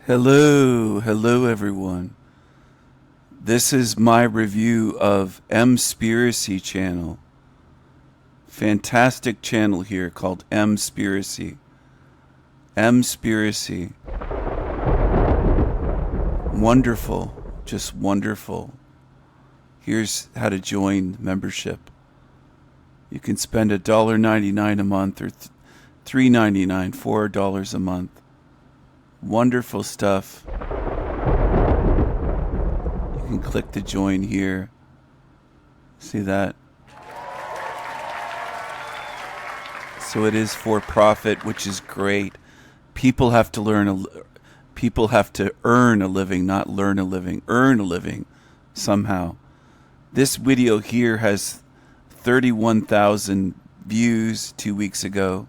Hello everyone. This is my review of Emspiracy channel. Fantastic channel here called Emspiracy. Emspiracy. Wonderful, just wonderful. Here's how to join membership. You can spend $1.99 a month or $3.99, $4 a month. Wonderful stuff. You can click to join here. See that? So it is for profit, which is great. People have to earn a living, not learn a living. Earn a living somehow. This video here has 31,000 views 2 weeks ago.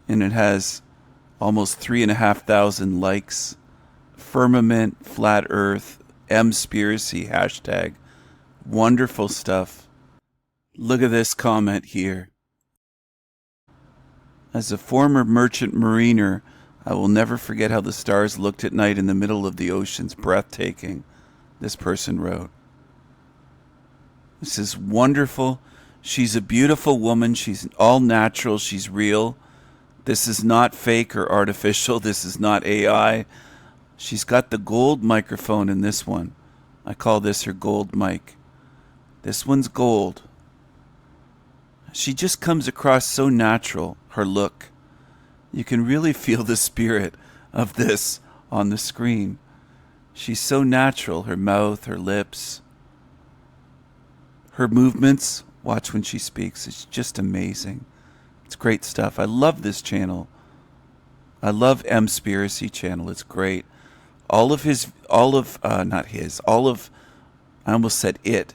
And it has almost 3,500 likes. Firmament, flat earth, Emspiracy hashtag. Wonderful stuff. Look at this comment here. As a former merchant mariner, I will never forget how the stars looked at night in the middle of the oceans. Breathtaking, this person wrote. This is wonderful. She's a beautiful woman. She's all natural. She's real. This is not fake or artificial. This is not AI. She's got the gold microphone in this one. I call this her gold mic. This one's gold. She just comes across so natural, her look. You can really feel the spirit of this on the screen. She's so natural, her mouth, her lips. Her movements, watch when she speaks, it's just amazing. It's great stuff. I love this channel. I love Emspiracy channel. It's great. I almost said it.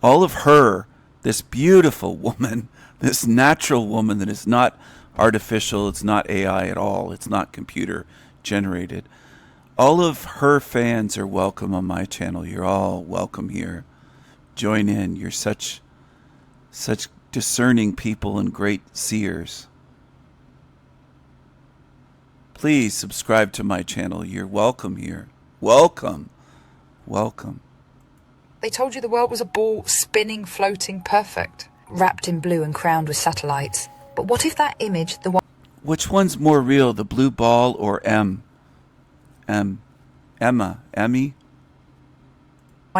All of her, this beautiful woman, this natural woman that is not artificial, it's not AI at all, it's not computer generated. All of her fans are welcome on my channel. You're all welcome here. Join in. You're such discerning people and great seers. Please subscribe to my channel. You're welcome here. Welcome. Welcome. They told you the world was a ball, spinning, floating, perfect, wrapped in blue and crowned with satellites. But what if that image, the one... Which one's more real, the blue ball or Emmy? One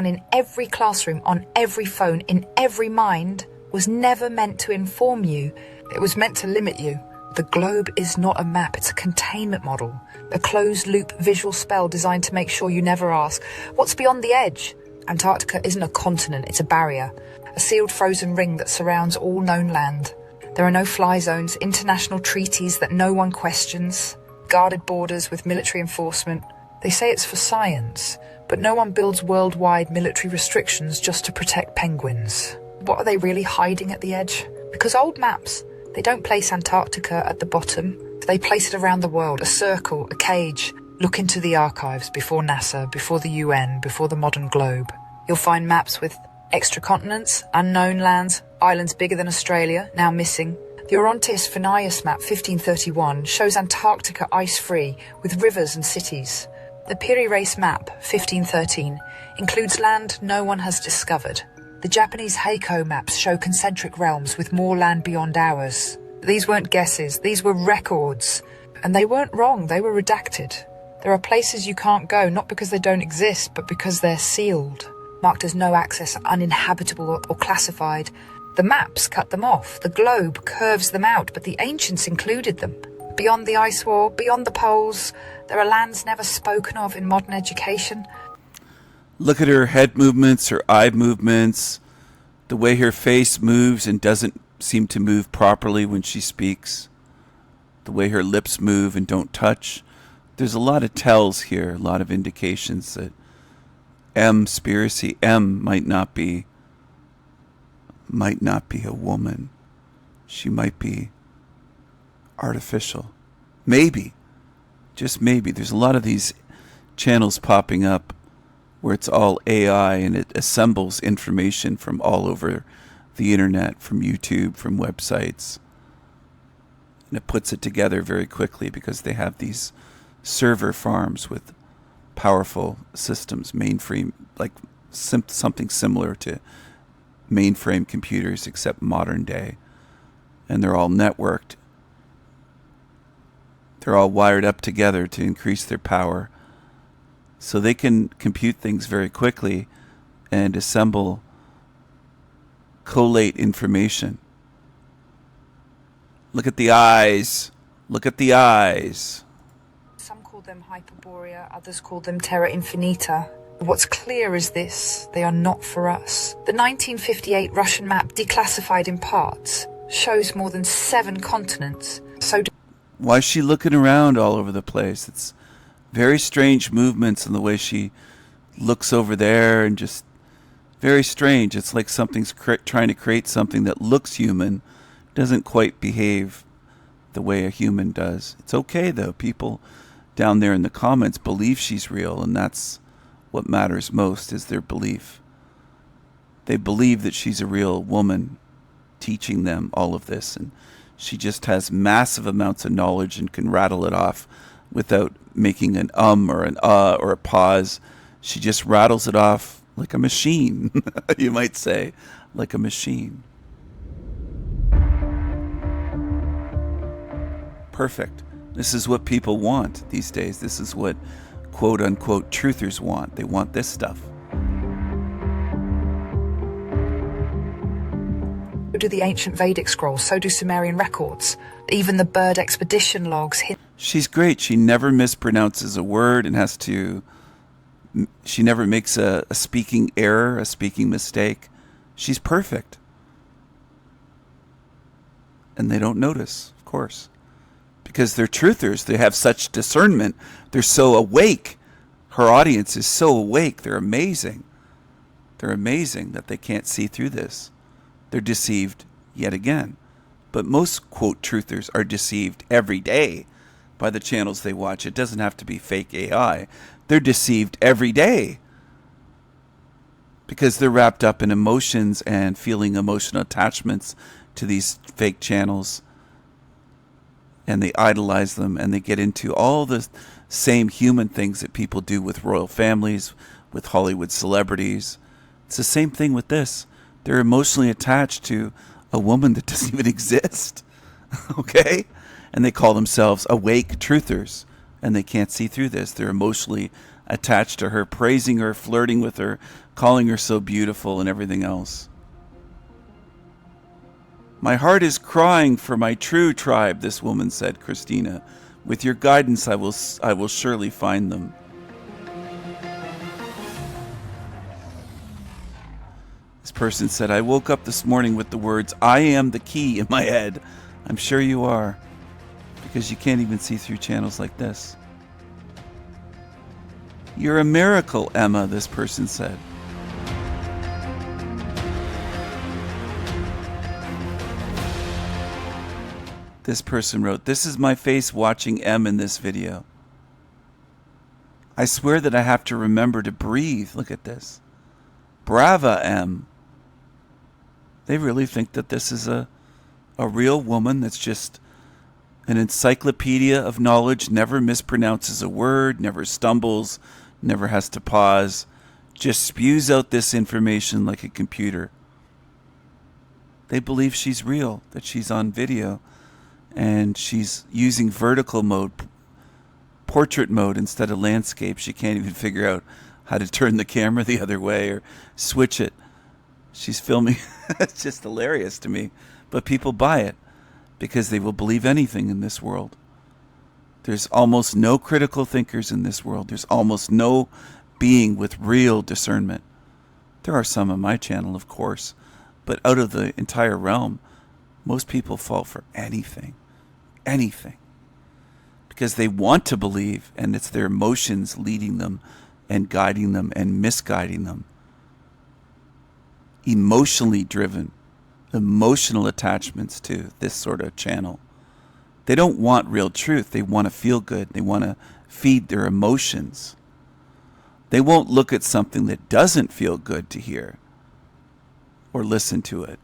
in every classroom, on every phone, in every mind, was never meant to inform you. It was meant to limit you. The globe is not a map, it's a containment model. A closed-loop visual spell designed to make sure you never ask, what's beyond the edge? Antarctica isn't a continent, it's a barrier. A sealed frozen ring that surrounds all known land. There are no fly zones, international treaties that no one questions, guarded borders with military enforcement. They say it's for science, but no one builds worldwide military restrictions just to protect penguins. What are they really hiding at the edge? Because old maps, they don't place Antarctica at the bottom. They place it around the world, a circle, a cage. Look into the archives before NASA, before the UN, before the modern globe. You'll find maps with extra continents, unknown lands, islands bigger than Australia, now missing. The Orontes Phineas map 1531 shows Antarctica ice-free with rivers and cities. The Piri Reis map 1513 includes land no one has discovered. The Japanese Heiko maps show concentric realms with more land beyond ours. These weren't guesses, these were records. And they weren't wrong, they were redacted. There are places you can't go, not because they don't exist, but because they're sealed, marked as no access, uninhabitable or classified. The maps cut them off, the globe curves them out, but the ancients included them. Beyond the ice wall, beyond the poles, there are lands never spoken of in modern education. Look at her head movements, her eye movements, the way her face moves and doesn't seem to move properly when she speaks, the way her lips move and don't touch. There's a lot of tells here, a lot of indications that Emspiracy, M might not be a woman. She might be artificial. Maybe. Just maybe. There's a lot of these channels popping up where it's all AI and it assembles information from all over the internet, from YouTube, from websites. And it puts it together very quickly because they have these server farms with powerful systems, mainframe, like something similar to mainframe computers, except modern day. And they're all networked. They're all wired up together to increase their power. So they can compute things very quickly and assemble, collate information. Look at the eyes. Look at the eyes. Some call them Hyperborea, others call them Terra Infinita. What's clear is this: they are not for us. The 1958 Russian map, declassified in parts, shows more than 7 continents. So why is she looking around all over the place? It's very strange movements in the way she looks over there, and just very strange. It's like something's trying to create something that looks human, doesn't quite behave the way a human does. It's okay though. People down there in the comments believe she's real, and that's what matters most, is their belief. They believe that she's a real woman teaching them all of this, and she just has massive amounts of knowledge and can rattle it off without making an or an or a pause. She just rattles it off like a machine, you might say, like a machine. Perfect. This is what people want these days. This is what quote-unquote truthers want. They want this stuff. So do the ancient Vedic scrolls, so do Sumerian records, even the bird expedition logs. She's great. She never mispronounces a word and she never makes a speaking error, a speaking mistake. She's perfect. And they don't notice, of course. Because they're truthers. They have such discernment. They're so awake. Her audience is so awake. They're amazing. They're amazing that they can't see through this. They're deceived yet again. But most, quote, truthers are deceived every day by the channels they watch. It doesn't have to be fake AI. They're deceived every day because they're wrapped up in emotions and feeling emotional attachments to these fake channels. And they idolize them, and they get into all the same human things that people do with royal families, with Hollywood celebrities. It's the same thing with this. They're emotionally attached to a woman that doesn't even exist. Okay? And they call themselves awake truthers, and they can't see through this. They're emotionally attached to her, praising her, flirting with her, calling her so beautiful and everything else. My heart is crying for my true tribe, this woman said, Christina. With your guidance, I will surely find them. This person said, I woke up this morning with the words, I am the key in my head. I'm sure you are, because you can't even see through channels like this. You're a miracle, Emma, this person said. This person wrote, this is my face watching M in this video. I swear that I have to remember to breathe. Look at this. Brava, M. They really think that this is a real woman that's just an encyclopedia of knowledge, never mispronounces a word, never stumbles, never has to pause, just spews out this information like a computer. They believe she's real, that she's on video. And she's using vertical mode, portrait mode instead of landscape. She can't even figure out how to turn the camera the other way or switch it. She's filming. It's just hilarious to me. But people buy it because they will believe anything in this world. There's almost no critical thinkers in this world. There's almost no being with real discernment. There are some on my channel, of course. But out of the entire realm, most people fall for anything. Anything, because they want to believe, and it's their emotions leading them and guiding them and misguiding them. Emotionally driven, emotional attachments to this sort of channel. They don't want real truth. They want to feel good. They want to feed their emotions. They won't look at something that doesn't feel good to hear or listen to it.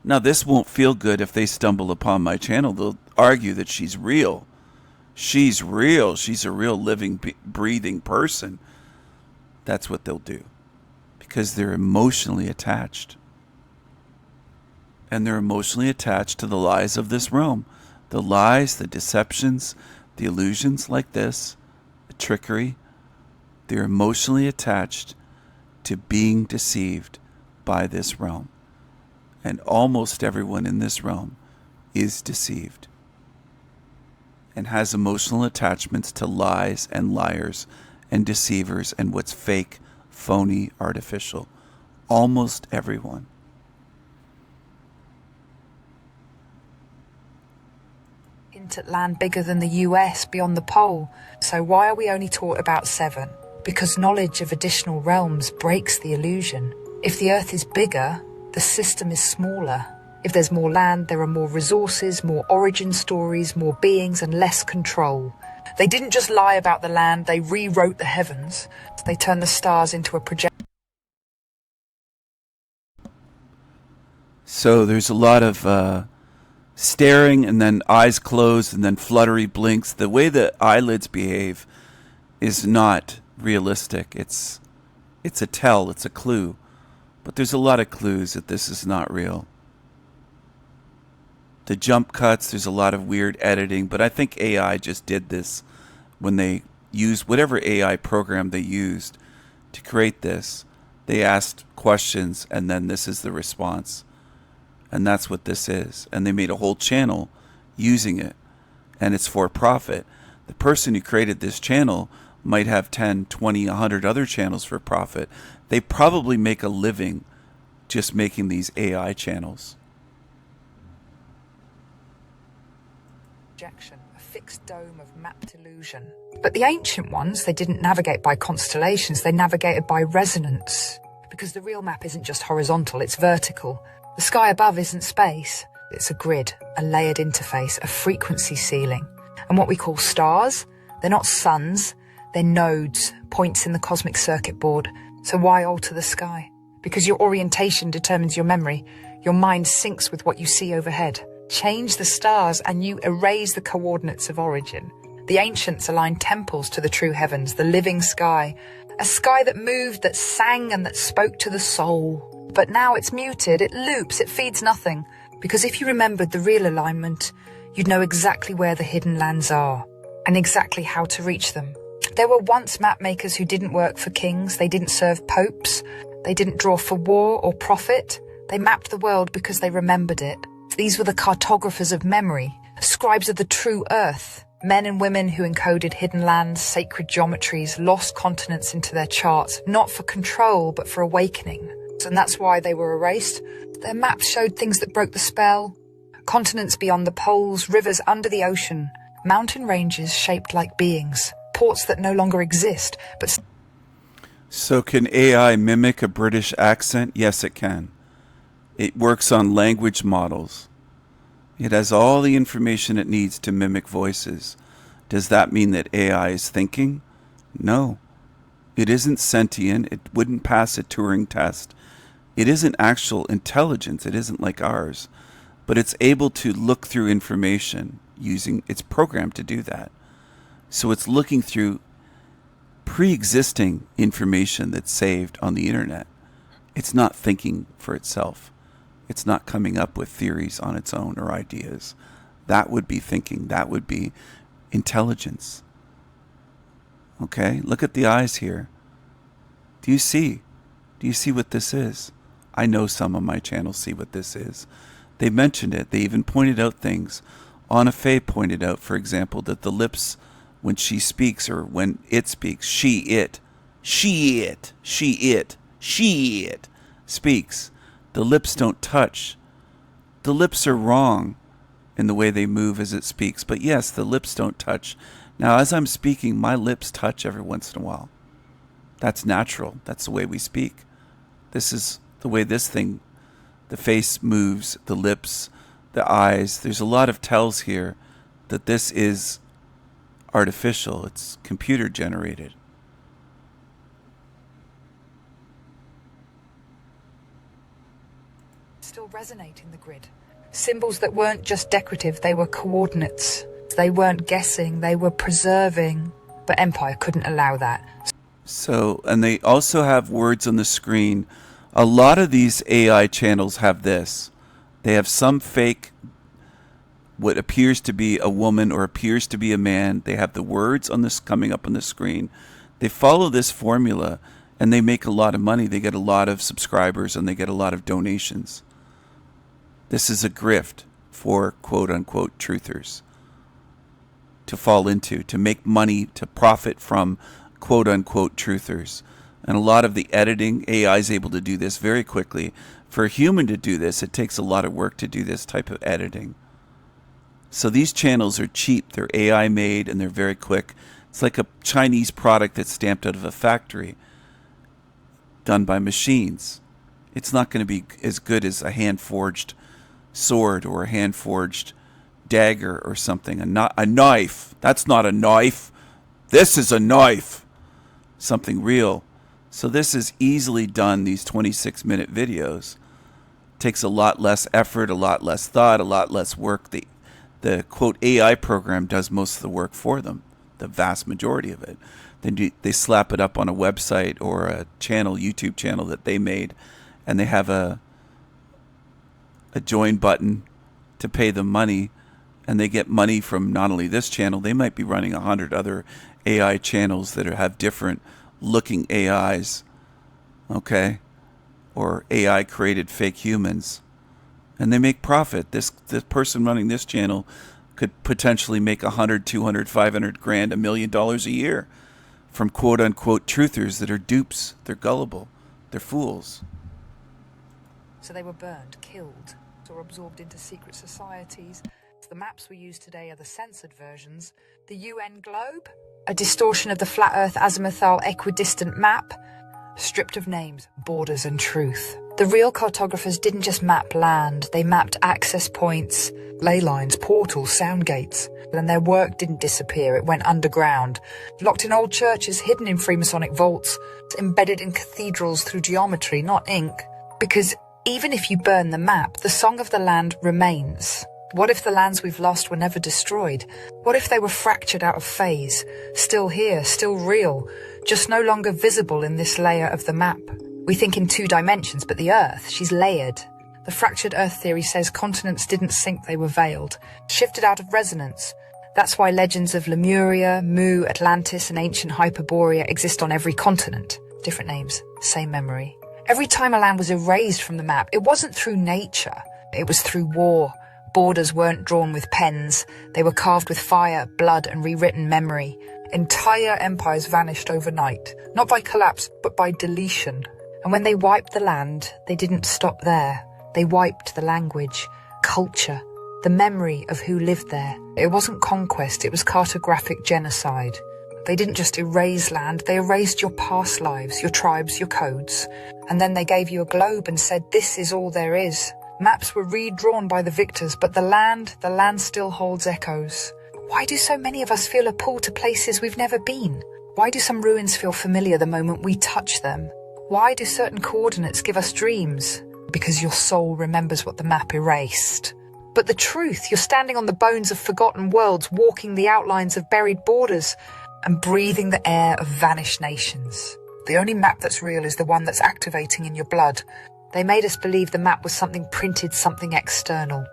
Now, this won't feel good if they stumble upon my channel. They'll argue that she's real. She's real. She's a real living, breathing person. That's what they'll do. Because they're emotionally attached. And they're emotionally attached to the lies of this realm. The lies, the deceptions, the illusions like this, the trickery. They're emotionally attached to being deceived by this realm. And almost everyone in this realm is deceived and has emotional attachments to lies and liars and deceivers and what's fake, phony, artificial. Almost everyone. Hint at land bigger than the US beyond the pole. So why are we only taught about 7? Because knowledge of additional realms breaks the illusion. If the Earth is bigger, the system is smaller. If there's more land, there are more resources, more origin stories, more beings, and less control. They didn't just lie about the land, they rewrote the heavens. They turned the stars into a projection. So there's a lot of staring and then eyes closed and then fluttery blinks. The way the eyelids behave is not realistic. It's a tell, it's a clue. But there's a lot of clues that this is not real. The jump cuts, there's a lot of weird editing, but I think AI just did this when they used whatever AI program they used to create this. They asked questions and then this is the response. And that's what this is. And they made a whole channel using it. And it's for profit. The person who created this channel might have 10, 20, 100 other channels for profit. They probably make a living just making these AI channels. A fixed dome of mapped illusion. But the ancient ones, they didn't navigate by constellations, they navigated by resonance. Because the real map isn't just horizontal, it's vertical. The sky above isn't space, it's a grid, a layered interface, a frequency ceiling. And what we call stars, they're not suns, they're nodes, points in the cosmic circuit board. So why alter the sky? Because your orientation determines your memory. Your mind syncs with what you see overhead. Change the stars and you erase the coordinates of origin. The ancients aligned temples to the true heavens, the living sky. A sky that moved, that sang and that spoke to the soul. But now it's muted, it loops, it feeds nothing. Because if you remembered the real alignment, you'd know exactly where the hidden lands are and exactly how to reach them. There were once map makers who didn't work for kings, they didn't serve popes, they didn't draw for war or profit. They mapped the world because they remembered it. These were the cartographers of memory, scribes of the true earth, men and women who encoded hidden lands, sacred geometries, lost continents into their charts, not for control, but for awakening. And that's why they were erased. Their maps showed things that broke the spell. Continents beyond the poles, rivers under the ocean, mountain ranges shaped like beings, ports that no longer exist, but... So can AI mimic a British accent? Yes, it can. It works on language models. It has all the information it needs to mimic voices. Does that mean that AI is thinking? No. It isn't sentient. It wouldn't pass a Turing test. It isn't actual intelligence. It isn't like ours. But it's able to look through information using, it's programmed to do that. So it's looking through pre-existing information that's saved on the internet. It's not thinking for itself. It's not coming up with theories on its own or ideas. That would be thinking. That would be intelligence. Okay? Look at the eyes here. Do you see? Do you see what this is? I know some of my channels see what this is. They mentioned it. They even pointed out things. Anna Faye pointed out, for example, that the lips, when she speaks or when it speaks, she speaks. The lips don't touch. The lips are wrong in the way they move as it speaks. But yes, the lips don't touch. Now, as I'm speaking, my lips touch every once in a while. That's natural. That's the way we speak. This is the way this thing, the face moves, the lips, the eyes. There's a lot of tells here that this is artificial. It's computer generated. Still resonate in the grid. Symbols that weren't just decorative, they were coordinates. They weren't guessing, they were preserving. But Empire couldn't allow that. So, and they also have words on the screen. A lot of these AI channels have this. They have some fake, what appears to be a woman or appears to be a man. They have the words on this coming up on the screen. They follow this formula and they make a lot of money. They get a lot of subscribers and they get a lot of donations. This is a grift for quote unquote truthers to fall into, to make money, to profit from quote unquote truthers. And a lot of the editing, AI is able to do this very quickly. For a human to do this, it takes a lot of work to do this type of editing. So these channels are cheap, they're AI made, and they're very quick. It's like a Chinese product that's stamped out of a factory, done by machines. It's not going to be as good as a hand-forged sword or a hand-forged dagger or something. A knife. That's not a knife. This is a knife. Something real. So this is easily done, these 26-minute videos. Takes a lot less effort, a lot less thought, a lot less work. The quote AI program does most of the work for them, the vast majority of it. Then they slap it up on a website or a channel, YouTube channel that they made, and they have a join button to pay them money, and they get money from not only this channel, they might be running 100 other AI channels that have different looking AIs, okay, or AI created fake humans, and they make profit. This person running this channel could potentially make 100, 200, 500 grand, $1 million a year from quote unquote truthers that are dupes. They're gullible. They're fools. So they were burned, killed, or absorbed into secret societies. The maps we use today are the censored versions. The UN globe, a distortion of the flat Earth azimuthal equidistant map, stripped of names, borders and truth. The real cartographers didn't just map land, they mapped access points, ley lines, portals, sound gates. And their work didn't disappear, it went underground. Locked in old churches, hidden in Freemasonic vaults, embedded in cathedrals through geometry, not ink. Because even if you burn the map, the song of the land remains. What if the lands we've lost were never destroyed? What if they were fractured out of phase, still here, still real, just no longer visible in this layer of the map? We think in 2 dimensions, but the Earth, she's layered. The fractured Earth theory says continents didn't sink, they were veiled, shifted out of resonance. That's why legends of Lemuria, Mu, Atlantis, and ancient Hyperborea exist on every continent. Different names, same memory. Every time a land was erased from the map, it wasn't through nature, it was through war. Borders weren't drawn with pens, they were carved with fire, blood, and rewritten memory. Entire empires vanished overnight, not by collapse, but by deletion. And when they wiped the land, they didn't stop there. They wiped the language, culture, the memory of who lived there. It wasn't conquest, it was cartographic genocide. They didn't just erase land, they erased your past lives, your tribes, your codes. And then they gave you a globe and said, this is all there is. Maps were redrawn by the victors, but the land still holds echoes. Why do so many of us feel a pull to places we've never been? Why do some ruins feel familiar the moment we touch them? Why do certain coordinates give us dreams? Because your soul remembers what the map erased. But the truth, you're standing on the bones of forgotten worlds, walking the outlines of buried borders, and breathing the air of vanished nations. The only map that's real is the one that's activating in your blood. They made us believe the map was something printed, something external.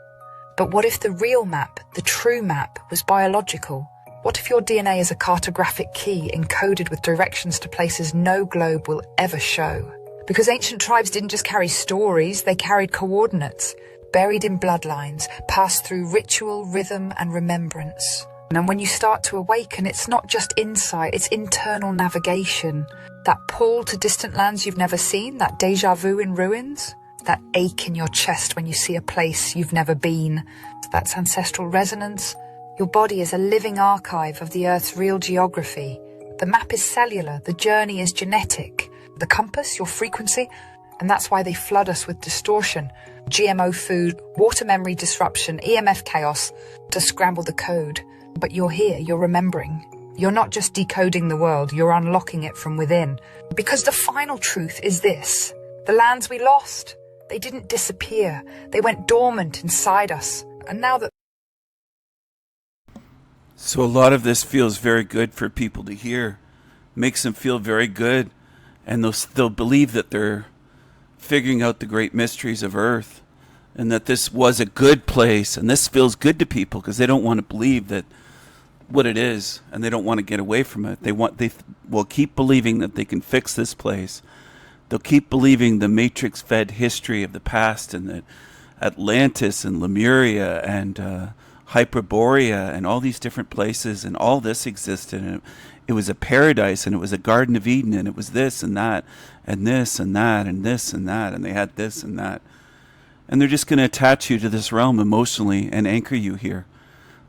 But what if the real map, the true map, was biological? What if your DNA is a cartographic key encoded with directions to places no globe will ever show? Because ancient tribes didn't just carry stories, they carried coordinates, buried in bloodlines, passed through ritual, rhythm, and remembrance. And when you start to awaken, it's not just insight, it's internal navigation. That pull to distant lands you've never seen, that déjà vu in ruins, that ache in your chest when you see a place you've never been, that's ancestral resonance. Your body is a living archive of the Earth's real geography. The map is cellular, the journey is genetic. The compass, your frequency, and that's why they flood us with distortion. GMO food, water memory disruption, EMF chaos to scramble the code. But you're here, you're remembering. You're not just decoding the world, you're unlocking it from within. Because the final truth is this. The lands we lost, They didn't disappear. They went dormant inside us. And now that... So a lot of this feels very good for people to hear. Makes them feel very good. And they'll believe that they're figuring out the great mysteries of Earth. And that this was a good place. And this feels good to people because they don't want to believe that what it is. And they don't want to get away from it. They will keep believing that they can fix this place. They'll keep believing the matrix-fed history of the past and that Atlantis and Lemuria and Hyperborea and all these different places and all this existed. And it was a paradise and it was a Garden of Eden and it was this and that and this and that and this and that and they had this and that. And they're just going to attach you to this realm emotionally and anchor you here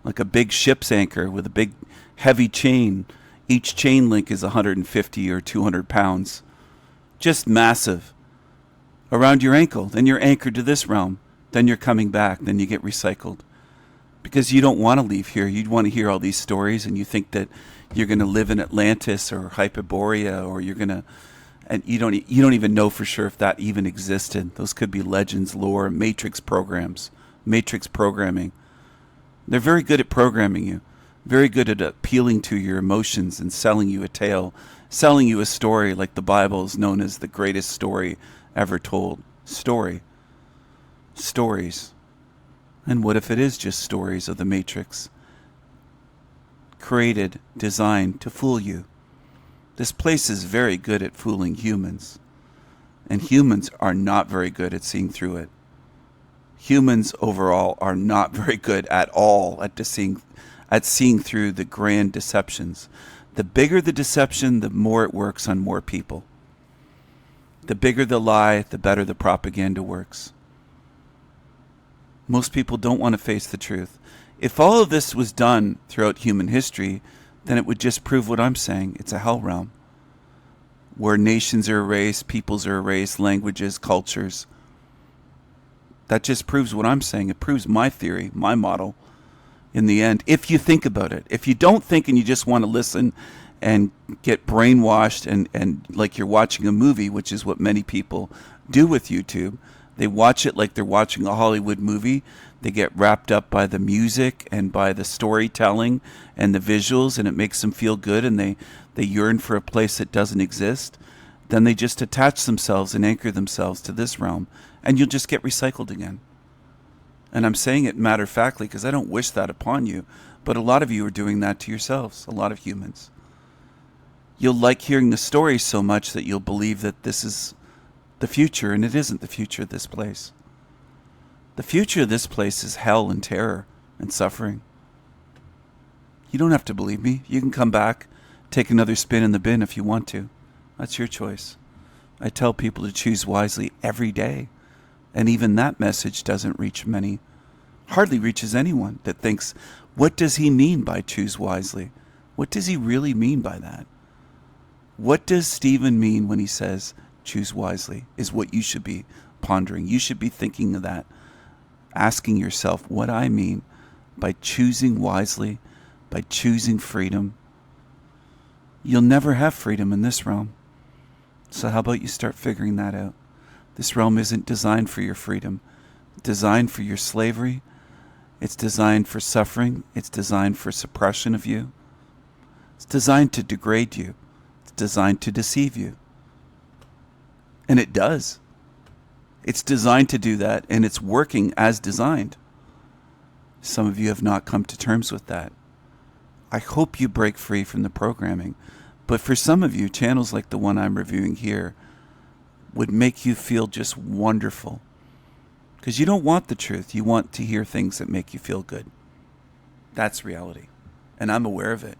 like a big ship's anchor with a big heavy chain. Each chain link is 150 or 200 pounds. Just massive. Around your ankle. Then you're anchored to this realm. Then you're coming back. Then you get recycled. Because you don't want to leave here. You want to hear all these stories and you think that you're going to live in Atlantis or Hyperborea or you're going to... And you don't even know for sure if that even existed. Those could be legends, lore, matrix programs. Matrix programming. They're very good at programming you. Very good at appealing to your emotions and selling you a tale. Selling you a story like the Bible is known as the greatest story ever told. Stories. And what if it is just stories of the Matrix? Created, designed to fool you. This place is very good at fooling humans. And humans are not very good at seeing through it. Humans overall are not very good at all at seeing through the grand deceptions. The bigger the deception, the more it works on more people. The bigger the lie, the better the propaganda works. Most people don't want to face the truth. If all of this was done throughout human history, then it would just prove what I'm saying. It's a hell realm. Where nations are erased, peoples are erased, languages, cultures. That just proves what I'm saying. It proves my theory, my model. In the end, if you think about it. If you don't think and you just want to listen and get brainwashed and like you're watching a movie, which is what many people do with YouTube, they watch it like they're watching a Hollywood movie. They get wrapped up by the music and by the storytelling and the visuals, and it makes them feel good, and they yearn for a place that doesn't exist. Then they just attach themselves and anchor themselves to this realm, and you'll just get recycled again. And I'm saying it matter-of-factly because I don't wish that upon you, but a lot of you are doing that to yourselves, a lot of humans. You'll like hearing the stories so much that you'll believe that this is the future, and it isn't the future of this place. The future of this place is hell and terror and suffering. You don't have to believe me. You can come back, take another spin in the bin if you want to. That's your choice. I tell people to choose wisely every day. And even that message doesn't reach many. Hardly reaches anyone that thinks, what does he mean by choose wisely? What does he really mean by that? What does Stephen mean when he says choose wisely is what you should be pondering. You should be thinking of that. Asking yourself what I mean by choosing wisely, by choosing freedom. You'll never have freedom in this realm. So how about you start figuring that out? This realm isn't designed for your freedom. It's designed for your slavery. It's designed for suffering. It's designed for suppression of you. It's designed to degrade you. It's designed to deceive you. And it does. It's designed to do that, and it's working as designed. Some of you have not come to terms with that. I hope you break free from the programming. But for some of you, channels like the one I'm reviewing here would make you feel just wonderful. Because you don't want the truth. You want to hear things that make you feel good. That's reality. And I'm aware of it.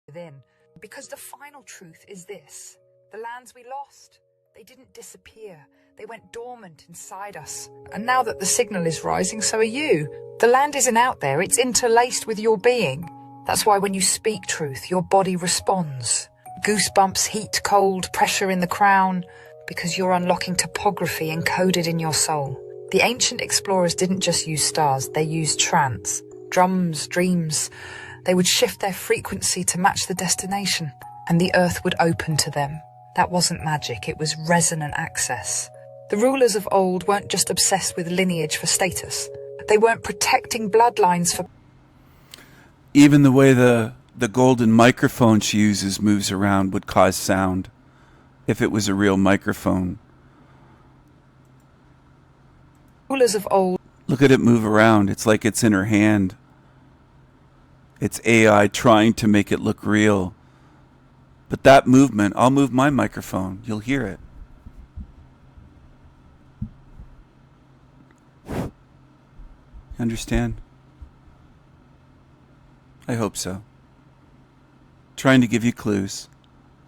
Within. Because the final truth is this. The lands we lost, they didn't disappear. They went dormant inside us. And now that the signal is rising, so are you. The land isn't out there. It's interlaced with your being. That's why when you speak truth, your body responds. Goosebumps, heat, cold, pressure in the crown, because you're unlocking topography encoded in your soul. The ancient explorers didn't just use stars, they used trance, drums, dreams. They would shift their frequency to match the destination. and the earth would open to them. That wasn't magic, it was resonant access. The rulers of old weren't just obsessed with lineage for status. They weren't protecting bloodlines for... Even the way the golden microphone she uses moves around would cause sound if it was a real microphone. Rulers of old... Look at it move around. It's like it's in her hand. It's AI trying to make it look real. But that movement, I'll move my microphone. You'll hear it. Understand? I hope so. Trying to give you clues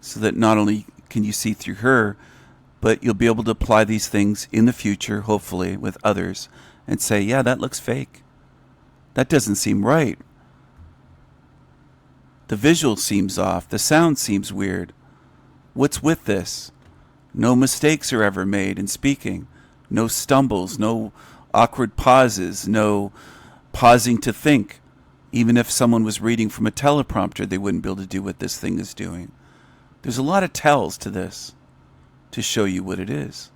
so that not only can you see through her, but you'll be able to apply these things in the future, hopefully, with others, and say, yeah, that looks fake. That doesn't seem right. The visual seems off. The sound seems weird. What's with this? No mistakes are ever made in speaking. No stumbles, no awkward pauses, no pausing to think. Even if someone was reading from a teleprompter, they wouldn't be able to do what this thing is doing. There's a lot of tells to this to show you what it is.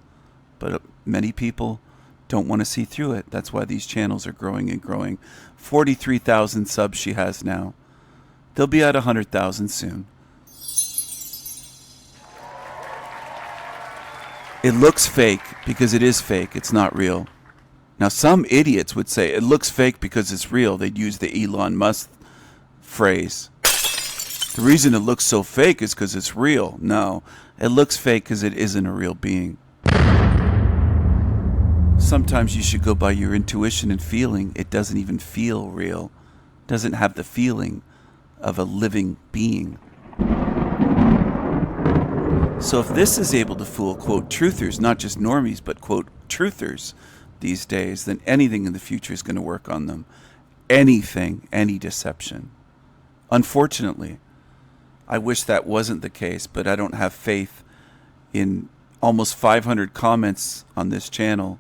But many people don't want to see through it. That's why these channels are growing and growing. 43,000 subs she has now. They'll be at 100,000 soon. It looks fake because it is fake. It's not real. Now, some idiots would say it looks fake because it's real. They'd use the Elon Musk phrase. The reason it looks so fake is because it's real. No, it looks fake because it isn't a real being. Sometimes you should go by your intuition and feeling. It doesn't even feel real. It doesn't have the feeling of a living being. So if this is able to fool, quote, truthers, not just normies, but, quote, truthers these days, then anything in the future is going to work on them. Anything, any deception. Unfortunately, I wish that wasn't the case, but I don't have faith in almost 500 comments on this channel.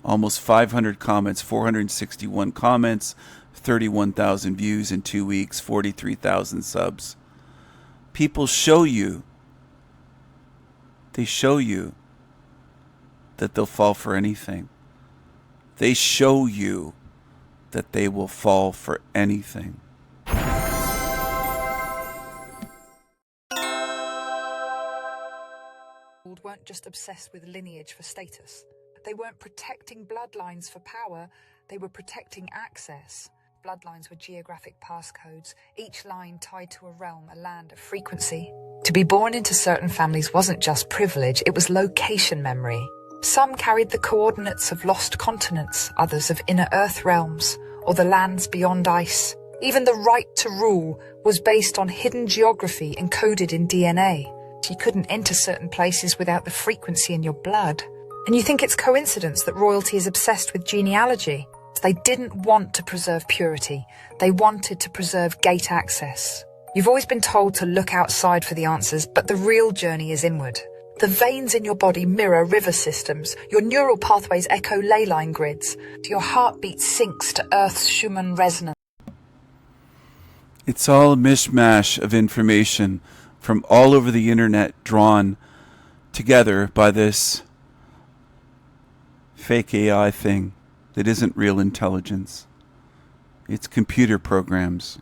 Almost 500 comments, 461 comments, 31,000 views in 2 weeks, 43,000 subs. People show you, they show you that they'll fall for anything. They show you that they will fall for anything. Weren't just obsessed with lineage for status. They weren't protecting bloodlines for power, they were protecting access. Bloodlines were geographic passcodes, each line tied to a realm, a land, a frequency. To be born into certain families wasn't just privilege, it was location memory. Some carried the coordinates of lost continents, others of inner earth realms, or the lands beyond ice. Even the right to rule was based on hidden geography encoded in DNA. You couldn't enter certain places without the frequency in your blood. And you think it's coincidence that royalty is obsessed with genealogy? They didn't want to preserve purity. They wanted to preserve gate access. You've always been told to look outside for the answers, but the real journey is inward. The veins in your body mirror river systems. Your neural pathways echo ley line grids. Your heartbeat syncs to Earth's Schumann resonance. It's all a mishmash of information from all over the internet, drawn together by this fake AI thing that isn't real intelligence. It's computer programs.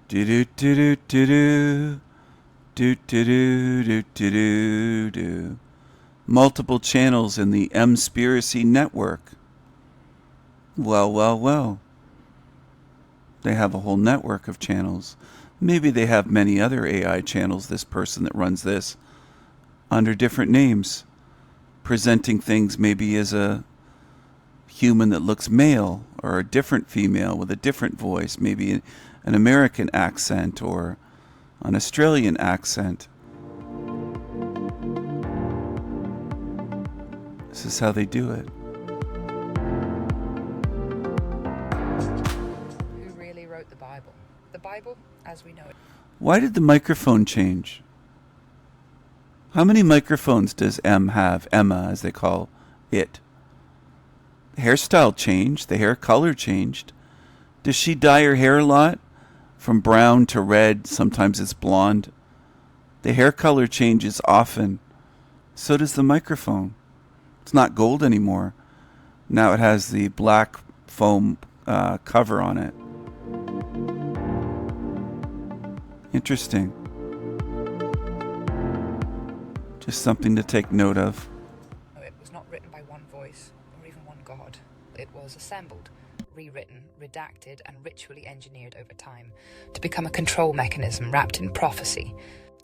Do do do do do do do do do do. Multiple channels in the Emspiracy network. Well, well, well. They have a whole network of channels. Maybe they have many other AI channels, this person that runs this, under different names, presenting things maybe as a human that looks male, or a different female with a different voice, maybe an American accent or an Australian accent. This is how they do it. The Bible, as we know it. Why did the microphone change? How many microphones does M have? Emma, as they call it. The hairstyle changed. The hair color changed. Does she dye her hair a lot? From brown to red, sometimes it's blonde. The hair color changes often. So does the microphone. It's not gold anymore. Now it has the black foam cover on it. Interesting. Just something to take note of. It was not written by one voice, or even one god. It was assembled, rewritten, redacted, and ritually engineered over time to become a control mechanism wrapped in prophecy.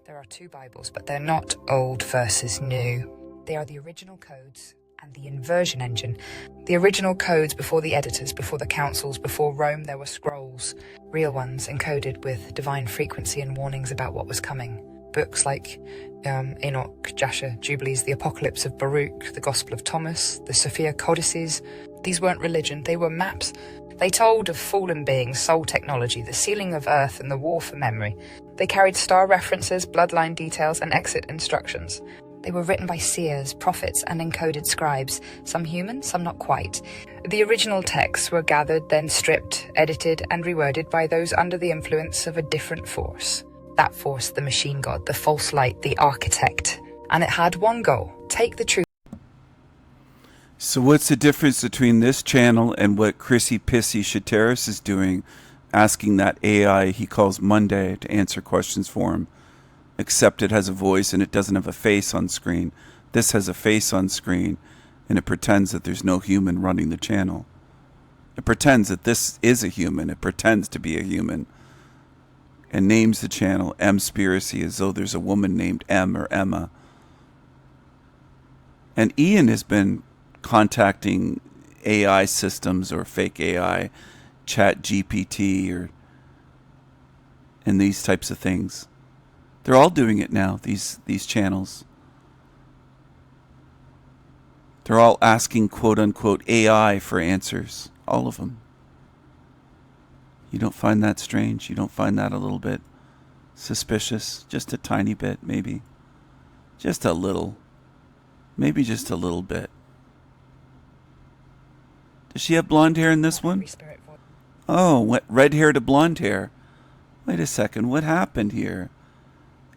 There are two Bibles, but they're not old versus new. They are the original codes and the inversion engine. The original codes before the editors, before the councils, before Rome, there were scrolls, real ones encoded with divine frequency and warnings about what was coming. Books like Enoch, Jasher, Jubilees, the Apocalypse of Baruch, the Gospel of Thomas, the Sophia Codices. These weren't religion, they were maps. They told of fallen beings, soul technology, the sealing of earth, and the war for memory. They carried star references, bloodline details, and exit instructions. They were written by seers, prophets, and encoded scribes, some human, some not quite. The original texts were gathered, then stripped, edited, and reworded by those under the influence of a different force. That force, the machine god, the false light, the architect. And it had one goal: take the truth. So what's the difference between this channel and what Chrissy Pissy Shateris is doing, asking that AI he calls Monday to answer questions for him? Except it has a voice and it doesn't have a face on screen. This has a face on screen, and it pretends that there's no human running the channel. It pretends that this is a human. It pretends to be a human. And names the channel Emspiracy as though there's a woman named Em or Emma. And Ian has been contacting AI systems or fake AI, Chat GPT, and these types of things. They're all doing it now, these channels. They're all asking quote-unquote AI for answers. All of them. You don't find that strange? You don't find that a little bit suspicious? Just a tiny bit, maybe. Just a little. Maybe just a little bit. Does she have blonde hair in this one? Oh, red hair to blonde hair. Wait a second, what happened here?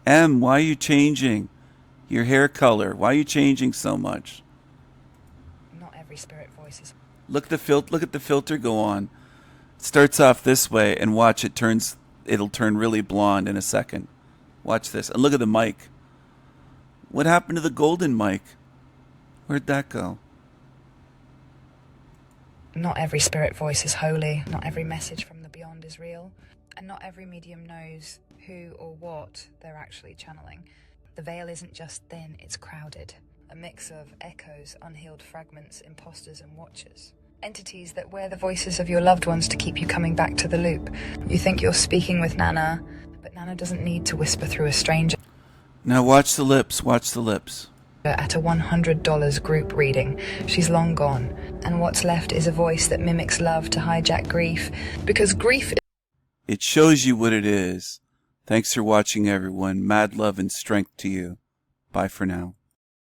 Em, why are you changing your hair color? Why are you changing so much? Not every spirit voice is... Look at the filter go on. It starts off this way, and watch, it'll turn really blonde in a second. Watch this. And look at the mic. What happened to the golden mic? Where'd that go? Not every spirit voice is holy. Not every message from the beyond is real. And not every medium knows who or what they're actually channeling. The veil isn't just thin, it's crowded. A mix of echoes, unhealed fragments, imposters and watchers. Entities that wear the voices of your loved ones to keep you coming back to the loop. You think you're speaking with Nana, but Nana doesn't need to whisper through a stranger. Now watch the lips, watch the lips. At a $100 group reading, she's long gone. And what's left is a voice that mimics love to hijack grief. Because grief... It shows you what it is. Thanks for watching, everyone. Mad love and strength to you. Bye for now.